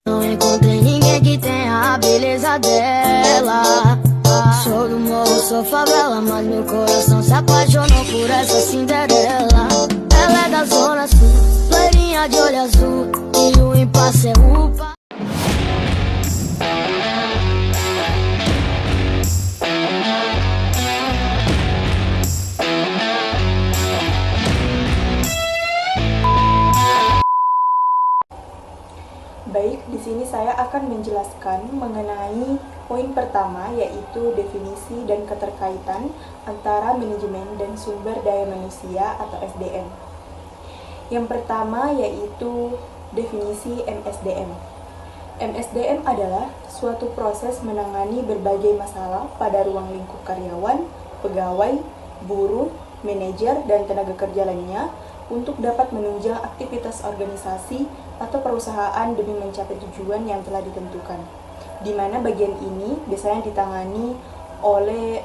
Não encontrei ninguém que tenha a beleza dela. Sou do morro, sou favela, mas meu coração se apaixonou por essa Cinderela. Ela é da zona sul, loirinha de olho azul, e o impasse é upa. Baik, di sini saya akan menjelaskan mengenai poin pertama, yaitu definisi dan keterkaitan antara manajemen dan sumber daya manusia atau SDM. Yang pertama yaitu definisi MSDM. MSDM adalah suatu proses menangani berbagai masalah pada ruang lingkup karyawan, pegawai, buruh, manajer, dan tenaga kerja lainnya untuk dapat menunjang aktivitas organisasi atau perusahaan demi mencapai tujuan yang telah ditentukan. Di mana bagian ini biasanya ditangani oleh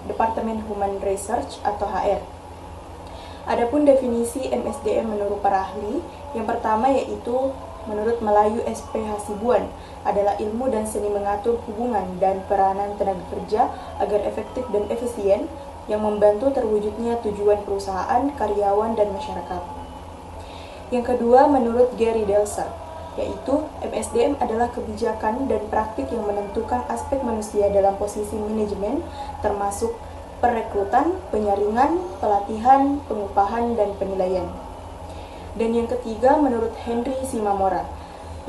Departemen Human Research atau HR. Adapun definisi MSDM menurut para ahli, yang pertama yaitu menurut Melayu SP Hasibuan adalah ilmu dan seni mengatur hubungan dan peranan tenaga kerja agar efektif dan efisien yang membantu terwujudnya tujuan perusahaan, karyawan, dan masyarakat. Yang kedua, menurut Gary Delser, yaitu MSDM adalah kebijakan dan praktik yang menentukan aspek manusia dalam posisi manajemen, termasuk perekrutan, penyaringan, pelatihan, pengupahan, dan penilaian. Dan yang ketiga, menurut Henry Simamora,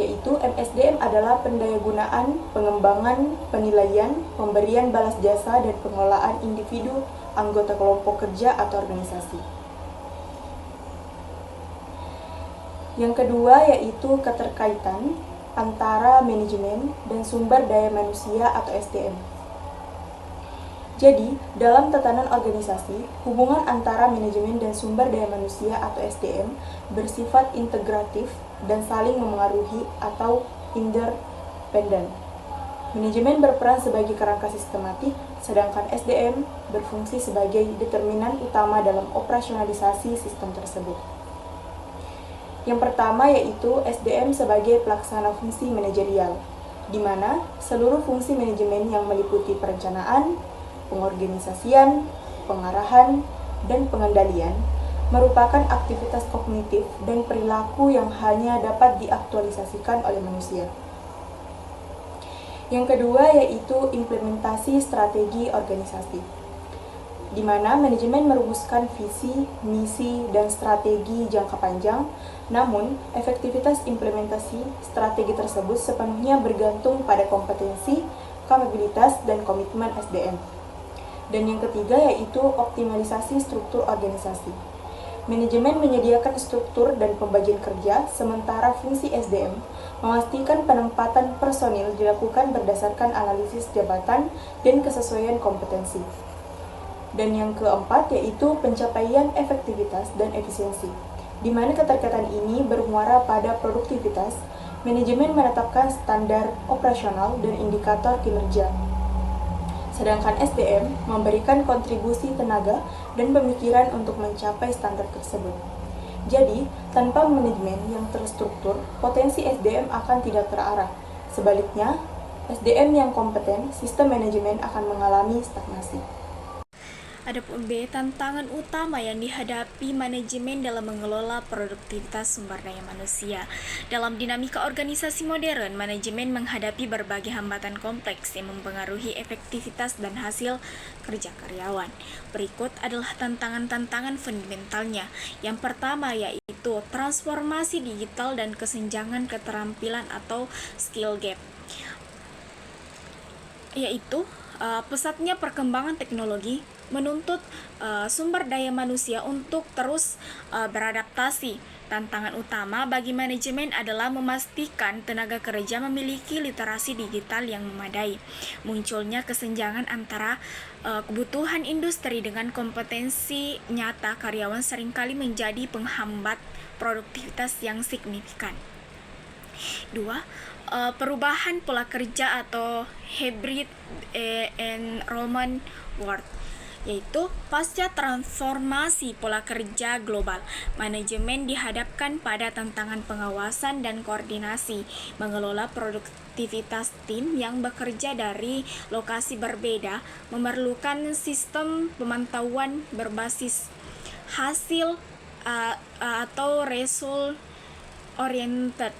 yaitu MSDM adalah pendayagunaan, pengembangan, penilaian, pemberian balas jasa, dan pengelolaan individu, anggota kelompok kerja atau organisasi. Yang kedua yaitu keterkaitan antara manajemen dan sumber daya manusia atau SDM. Jadi, dalam tatanan organisasi, hubungan antara manajemen dan sumber daya manusia atau SDM bersifat integratif dan saling memengaruhi atau interdependen. Manajemen berperan sebagai kerangka sistematik, sedangkan SDM berfungsi sebagai determinan utama dalam operasionalisasi sistem tersebut. Yang pertama yaitu SDM sebagai pelaksana fungsi manajerial, di mana seluruh fungsi manajemen yang meliputi perencanaan, pengorganisasian, pengarahan, dan pengendalian merupakan aktivitas kognitif dan perilaku yang hanya dapat diaktualisasikan oleh manusia. Yang kedua yaitu implementasi strategi organisasi, di mana manajemen merumuskan visi, misi, dan strategi jangka panjang, namun efektivitas implementasi strategi tersebut sepenuhnya bergantung pada kompetensi, kapabilitas, dan komitmen SDM. Dan yang ketiga yaitu optimalisasi struktur organisasi. Manajemen menyediakan struktur dan pembagian kerja, sementara fungsi SDM memastikan penempatan personil dilakukan berdasarkan analisis jabatan dan kesesuaian kompetensi. Dan yang keempat yaitu pencapaian efektivitas dan efisiensi, di mana keterkaitan ini bermuara pada produktivitas. Manajemen menetapkan standar operasional dan indikator kinerja, sedangkan SDM memberikan kontribusi tenaga dan pemikiran untuk mencapai standar tersebut. Jadi, tanpa manajemen yang terstruktur, potensi SDM akan tidak terarah. Sebaliknya, SDM yang kompeten, sistem manajemen akan mengalami stagnasi. Adapun B, tantangan utama yang dihadapi manajemen dalam mengelola produktivitas sumber daya manusia. Dalam dinamika organisasi modern, manajemen menghadapi berbagai hambatan kompleks yang mempengaruhi efektivitas dan hasil kerja karyawan. Berikut adalah tantangan-tantangan fundamentalnya. Yang pertama yaitu transformasi digital dan kesenjangan keterampilan atau skill gap, yaitu pesatnya perkembangan teknologi menuntut sumber daya manusia untuk terus beradaptasi. Tantangan utama bagi manajemen adalah memastikan tenaga kerja memiliki literasi digital yang memadai. Munculnya kesenjangan antara kebutuhan industri dengan kompetensi nyata karyawan seringkali menjadi penghambat produktivitas yang signifikan. 2. Perubahan pola kerja atau hybrid enrollment work, yaitu pasca transformasi pola kerja global. Manajemen dihadapkan pada tantangan pengawasan dan koordinasi, mengelola produktivitas tim yang bekerja dari lokasi berbeda, memerlukan sistem pemantauan berbasis hasil atau result oriented,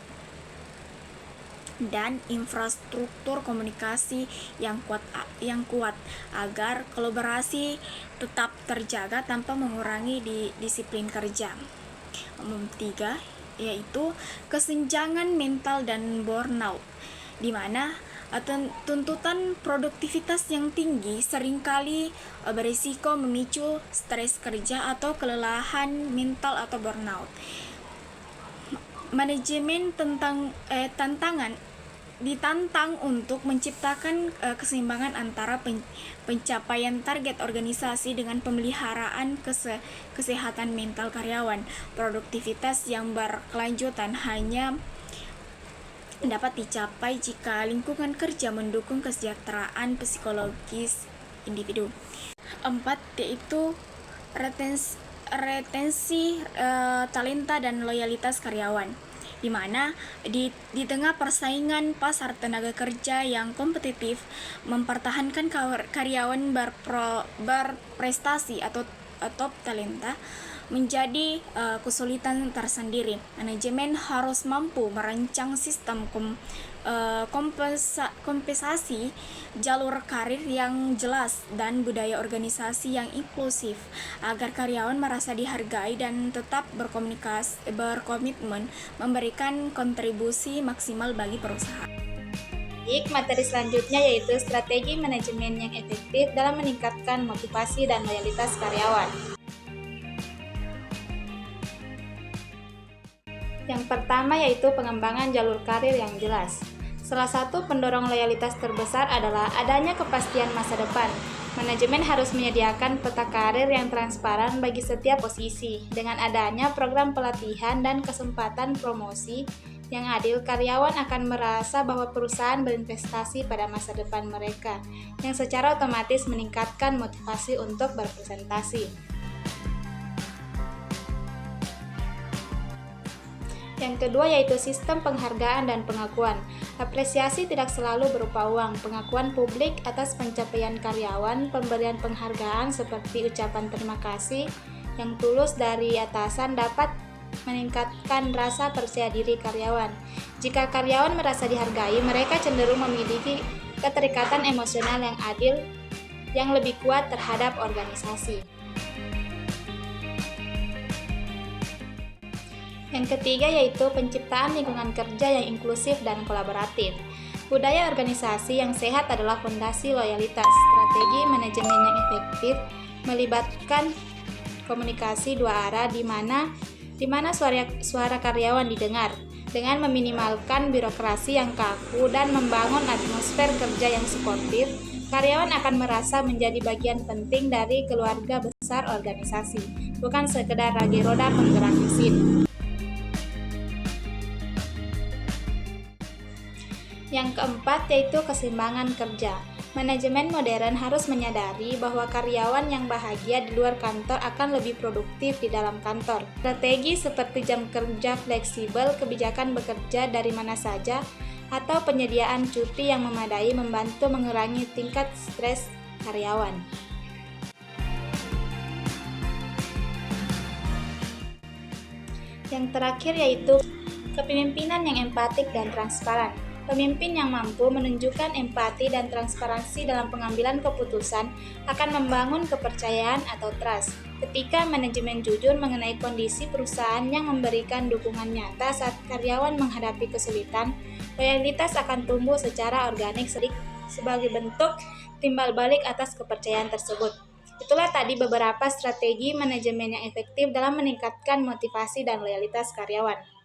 dan infrastruktur komunikasi yang kuat agar kolaborasi tetap terjaga tanpa mengurangi disiplin kerja. 3 yaitu kesenjangan mental dan burnout, di mana tuntutan produktivitas yang tinggi seringkali berisiko memicu stres kerja atau kelelahan mental atau burnout. Manajemen ditantang untuk menciptakan keseimbangan antara pencapaian target organisasi dengan pemeliharaan kesehatan mental karyawan. Produktivitas yang berkelanjutan hanya dapat dicapai jika lingkungan kerja mendukung kesejahteraan psikologis individu. 4 yaitu retensi talenta dan loyalitas karyawan, di mana di tengah persaingan pasar tenaga kerja yang kompetitif, mempertahankan karyawan berprestasi atau top talenta menjadi kesulitan tersendiri. Manajemen harus mampu merancang sistem kompensasi, jalur karir yang jelas, dan budaya organisasi yang inklusif agar karyawan merasa dihargai dan tetap berkomitmen memberikan kontribusi maksimal bagi perusahaan. Baik, materi selanjutnya yaitu strategi manajemen yang efektif dalam meningkatkan motivasi dan loyalitas karyawan. Yang pertama yaitu pengembangan jalur karir yang jelas. Salah satu pendorong loyalitas terbesar adalah adanya kepastian masa depan. Manajemen harus menyediakan peta karir yang transparan bagi setiap posisi. Dengan adanya program pelatihan dan kesempatan promosi yang adil, karyawan akan merasa bahwa perusahaan berinvestasi pada masa depan mereka, yang secara otomatis meningkatkan motivasi untuk berpresentasi. Yang kedua yaitu sistem penghargaan dan pengakuan. Apresiasi tidak selalu berupa uang. Pengakuan publik atas pencapaian karyawan, pemberian penghargaan seperti ucapan terima kasih yang tulus dari atasan dapat meningkatkan rasa percaya diri karyawan. Jika karyawan merasa dihargai, mereka cenderung memiliki keterikatan emosional yang adil yang lebih kuat terhadap organisasi. Yang ketiga yaitu penciptaan lingkungan kerja yang inklusif dan kolaboratif. Budaya organisasi yang sehat adalah fondasi loyalitas. Strategi manajemen yang efektif melibatkan komunikasi dua arah di mana suara karyawan didengar, dengan meminimalkan birokrasi yang kaku dan membangun atmosfer kerja yang suportif. Karyawan akan merasa menjadi bagian penting dari keluarga besar organisasi, bukan sekedar ragi roda penggerak mesin. Yang keempat yaitu keseimbangan kerja. Manajemen modern harus menyadari bahwa karyawan yang bahagia di luar kantor akan lebih produktif di dalam kantor. Strategi seperti jam kerja fleksibel, kebijakan bekerja dari mana saja, atau penyediaan cuti yang memadai membantu mengurangi tingkat stres karyawan. Yang terakhir yaitu kepemimpinan yang empatik dan transparan. Pemimpin yang mampu menunjukkan empati dan transparansi dalam pengambilan keputusan akan membangun kepercayaan atau trust. Ketika manajemen jujur mengenai kondisi perusahaan yang memberikan dukungan nyata saat karyawan menghadapi kesulitan, loyalitas akan tumbuh secara organik sebagai bentuk timbal balik atas kepercayaan tersebut. Itulah tadi beberapa strategi manajemen yang efektif dalam meningkatkan motivasi dan loyalitas karyawan.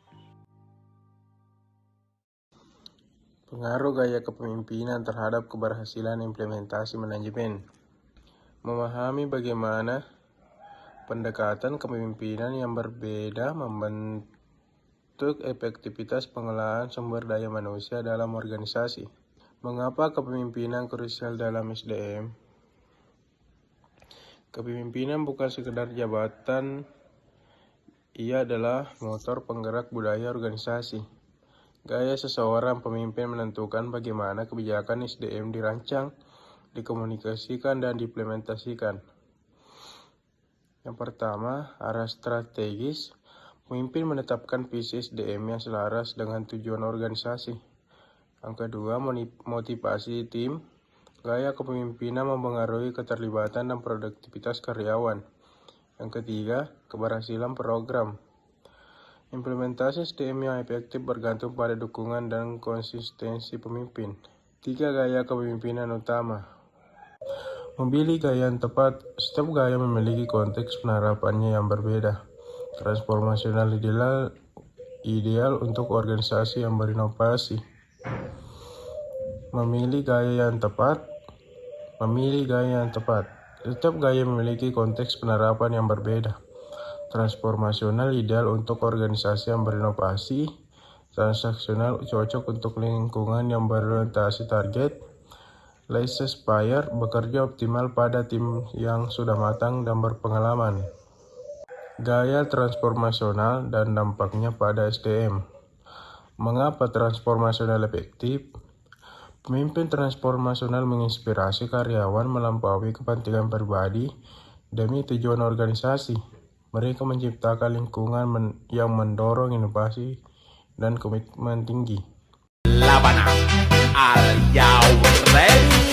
Pengaruh gaya kepemimpinan terhadap keberhasilan implementasi manajemen. Memahami bagaimana pendekatan kepemimpinan yang berbeda membentuk efektivitas pengelolaan sumber daya manusia dalam organisasi. Mengapa kepemimpinan krusial dalam SDM? Kepemimpinan bukan sekedar jabatan, ia adalah motor penggerak budaya organisasi. Gaya seseorang pemimpin menentukan bagaimana kebijakan SDM dirancang, dikomunikasikan, dan diimplementasikan. Yang pertama, arah strategis. Pemimpin menetapkan visi SDM yang selaras dengan tujuan organisasi. Yang kedua, motivasi tim. Gaya kepemimpinan mempengaruhi keterlibatan dan produktivitas karyawan. Yang ketiga, keberhasilan program. Implementasi SDM yang efektif bergantung pada dukungan dan konsistensi pemimpin. 3 gaya kepemimpinan utama. Memilih gaya yang tepat. Setiap gaya memiliki konteks penerapannya yang berbeda. Transformasional ideal untuk organisasi yang berinovasi. Memilih gaya yang tepat. Setiap gaya memiliki konteks penerapan yang berbeda. Transformasional ideal untuk organisasi yang berinovasi. Transaksional cocok untuk lingkungan yang berorientasi target. Less aspire bekerja optimal pada tim yang sudah matang dan berpengalaman. Gaya transformasional dan dampaknya pada SDM. Mengapa transformasional efektif? Pemimpin transformasional menginspirasi karyawan melampaui kepentingan pribadi demi tujuan organisasi. Mereka menciptakan lingkungan yang mendorong inovasi dan komitmen tinggi. Labana, are you ready?